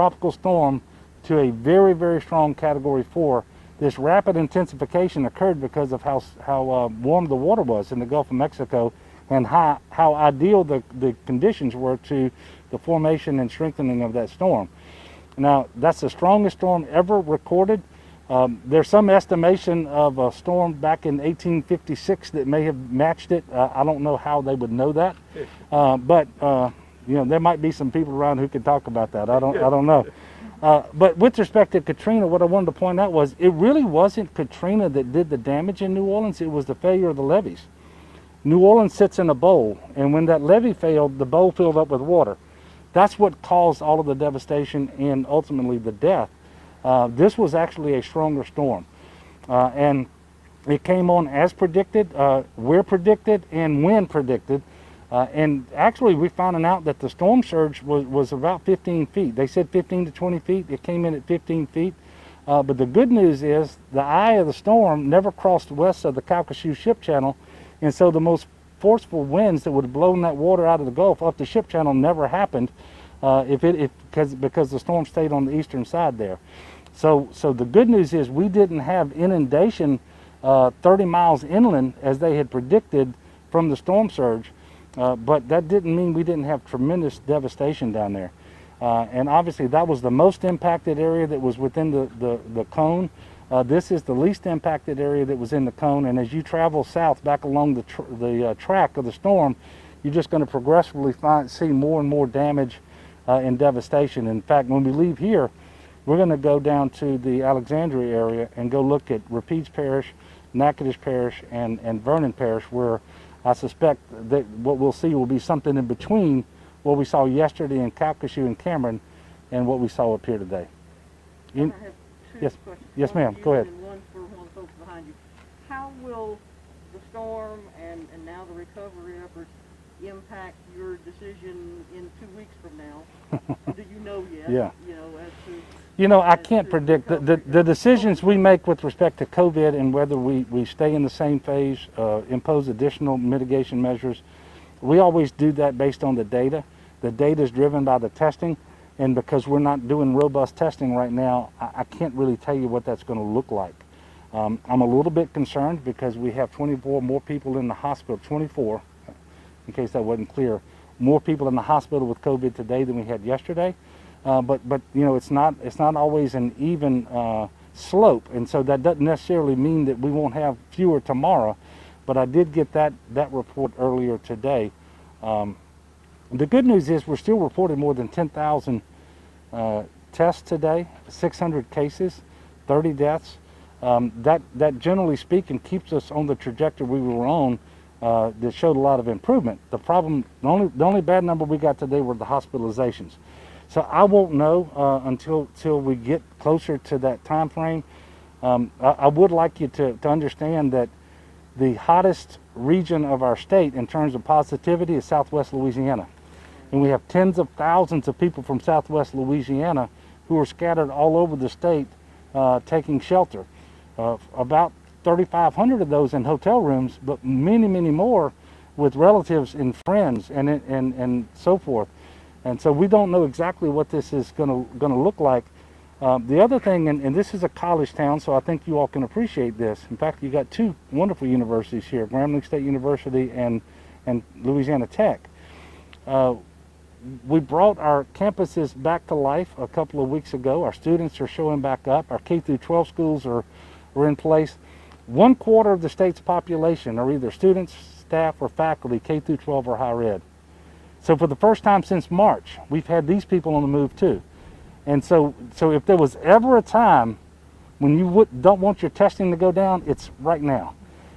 tropical storm to a very, very strong Category 4. This rapid intensification occurred because of how warm the water was in the Gulf of Mexico, and how ideal the conditions were to the formation and strengthening of that storm. Now, that's the strongest storm ever recorded. There's some estimation of a storm back in 1856 that may have matched it. I don't know how they would know that, but you know, there might be some people around who can talk about that. I don't know. But with respect to Katrina, what I wanted to point out was it really wasn't Katrina that did the damage in New Orleans. It was the failure of the levees. New Orleans sits in a bowl, and when that levee failed, the bowl filled up with water. That's what caused all of the devastation and ultimately the death. This was actually a stronger storm, and it came on as predicted, where predicted, and when predicted. And actually, we found out that the storm surge was about 15 feet. They said 15 to 20 feet. It came in at 15 feet. But the good news is the eye of the storm never crossed west of the Calcasieu Ship Channel, and so the most forceful winds that would have blown that water out of the Gulf up the Ship Channel never happened, because the storm stayed on the eastern side there. So the good news is we didn't have inundation 30 miles inland as they had predicted from the storm surge, but that didn't mean we didn't have tremendous devastation down there. And obviously that was the most impacted area that was within the cone. This is the least impacted area that was in the cone, and as you travel south back along the track of the storm, you're just going to progressively see more and more damage and devastation. In fact, when we leave here, we're going to go down to the Alexandria area and go look at Rapides Parish, Natchitoches Parish, and Vernon Parish, where I suspect that what we'll see will be something in between what we saw yesterday in Calcasieu and Cameron and what we saw up here today. Yes, yes, ma'am. Go ahead. And one for one of the folks behind you. How will the storm and now the recovery efforts impact your decision in 2 weeks from now? Do you know yet? Yeah. You know, as to. You know, I can't predict the decisions we make with respect to COVID and whether we stay in the same phase, impose additional mitigation measures. We always do that based on the data. The data is driven by the testing. And because we're not doing robust testing right now, I can't really tell you what that's going to look like. I'm a little bit concerned because we have 24 more people in the hospital, 24, in case that wasn't clear, more people in the hospital with COVID today than we had yesterday. But you know, it's not always an even slope, and so that doesn't necessarily mean that we won't have fewer tomorrow. But I did get that report earlier today. The good news is we're still reporting more than 10,000 tests today, 600 cases, 30 deaths. That generally speaking keeps us on the trajectory we were on that showed a lot of improvement. The problem, the only bad number we got today were the hospitalizations. So I won't know until we get closer to that time frame. I would like you to understand that the hottest region of our state in terms of positivity is Southwest Louisiana. And we have tens of thousands of people from Southwest Louisiana who are scattered all over the state taking shelter. About 3,500 of those in hotel rooms, but many, many more with relatives and friends and so forth. And so we don't know exactly what this is going to look like. The other thing, and this is a college town, so I think you all can appreciate this. In fact, you got two wonderful universities here, Grambling State University and Louisiana Tech. We brought our campuses back to life a couple of weeks ago. Our students are showing back up. Our K through 12 schools are in place. 1/4 of the state's population are either students, staff, or faculty, K through 12 or higher ed. So for the first time since March, we've had these people on the move too. And so if there was ever a time when you don't want your testing to go down, it's right now.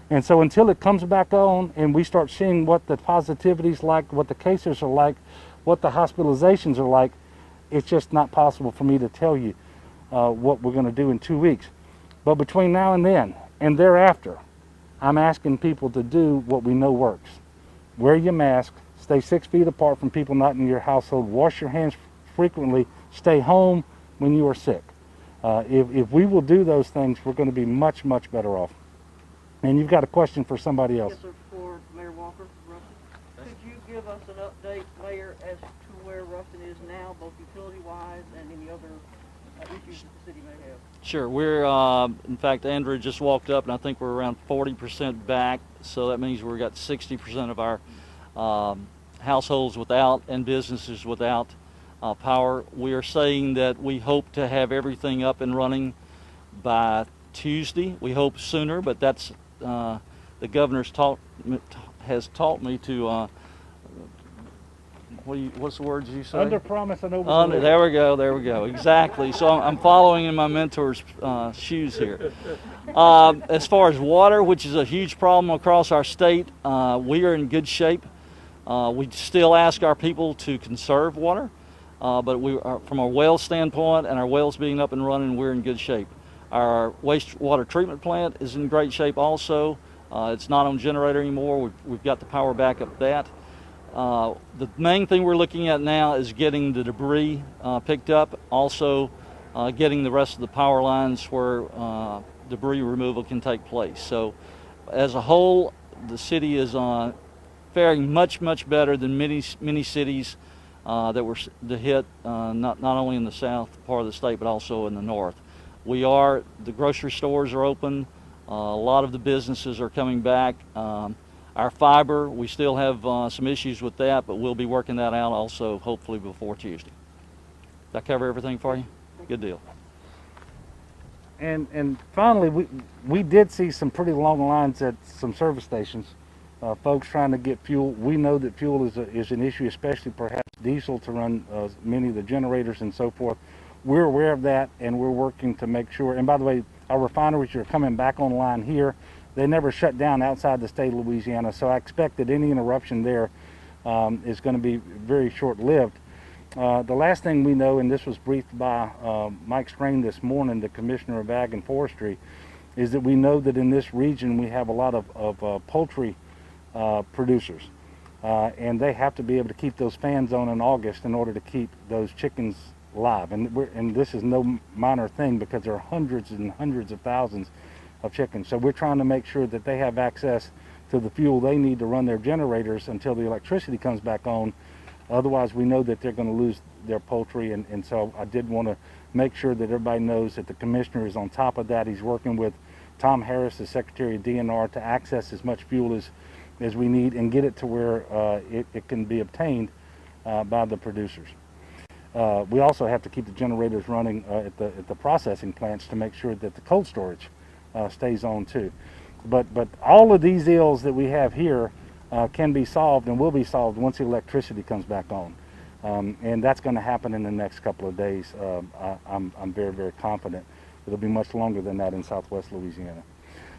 And so until it comes back on and we start seeing what the positivity's like, what the cases are like, what the hospitalizations are like, it's just not possible for me to tell you what we're going to do in 2 weeks. But between now and then and thereafter, I'm asking people to do what we know works. Wear your mask, stay 6 feet apart from people not in your household, wash your hands frequently, stay home when you are sick. If we will do those things, we're going to be much, much better off. And you've got a question for somebody else. Yes, sir, for Mayor Walker. Could you give us an update, Mayor, as to where Ruston is now, both utility-wise and any other issues that the city may have? Sure. We're, in fact, Andrew just walked up, and I think we're around 40% back. So that means we've got 60% of our households without and businesses without power. We are saying that we hope to have everything up and running by Tuesday. We hope sooner, but that's the governor's has taught me to. What's the words you say? Under promise and over deliver. There we go. Exactly. So I'm following in my mentor's shoes here. As far as water, which is a huge problem across our state, we are in good shape. We still ask our people to conserve water, but we are, from a well standpoint and our wells being up and running, we're in good shape. Our wastewater treatment plant is in great shape also. It's not on generator anymore. We've got the power back up that. The main thing we're looking at now is getting the debris picked up, also getting the rest of the power lines where debris removal can take place. So as a whole, the city is faring much better than many cities that were hit, not only in the south part of the state, but also in the north. The grocery stores are open. A lot of the businesses are coming back. Our fiber, we still have some issues with that, but we'll be working that out also, hopefully before Tuesday. Did I cover everything for you? Good deal. And finally, we did see some pretty long lines at some service stations. Folks trying to get fuel. We know that fuel is an issue, especially perhaps diesel to run many of the generators and so forth. We're aware of that, and we're working to make sure. And by the way, our refineries are coming back online here. They never shut down outside the state of Louisiana, so I expect that any interruption there is going to be very short-lived. The last thing we know, and this was briefed by Mike Strain this morning, the Commissioner of Ag and Forestry, is that we know that in this region we have a lot of poultry producers, and they have to be able to keep those fans on in August in order to keep those chickens live. And this is no minor thing, because there are hundreds and hundreds of thousands of chickens. So we're trying to make sure that they have access to the fuel they need to run their generators until the electricity comes back on. Otherwise, we know that they're going to lose their poultry, and so I did want to make sure that everybody knows that the commissioner is on top of that. He's working with Tom Harris, the Secretary of DNR, to access as much fuel as we need and get it to where it can be obtained by the producers. We also have to keep the generators running at the processing plants to make sure that the cold storage stays on too. But all of these ills that we have here can be solved and will be solved once the electricity comes back on. And that's going to happen in the next couple of days. I'm very confident. It'll be much longer than that in Southwest Louisiana.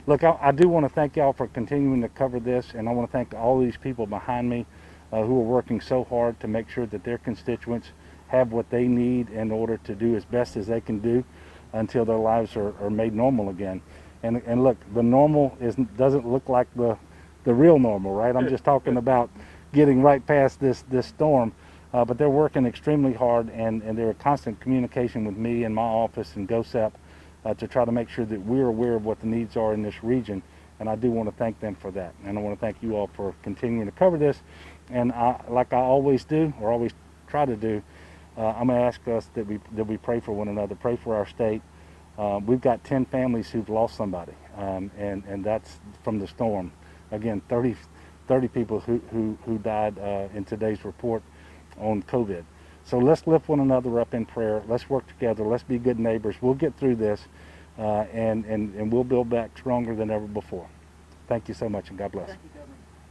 Look, I do want to thank y'all for continuing to cover this, and I want to thank all these people behind me who are working so hard to make sure that their constituents have what they need in order to do as best as they can do until their lives are made normal again. And look, the normal doesn't look like the real normal, right? I'm just talking about getting right past this storm. But they're working extremely hard, and they're in constant communication with me and my office and GOSEP to try to make sure that we're aware of what the needs are in this region. And I do want to thank them for that. And I want to thank you all for continuing to cover this. And like I always do, or always try to do, I'm going to ask us that we pray for one another, pray for our state. We've got 10 families who've lost somebody, and that's from the storm. Again, 30 people who died in today's report on COVID. So let's lift one another up in prayer. Let's work together. Let's be good neighbors. We'll get through this, and we'll build back stronger than ever before. Thank you so much, and God bless. Thank you, Governor.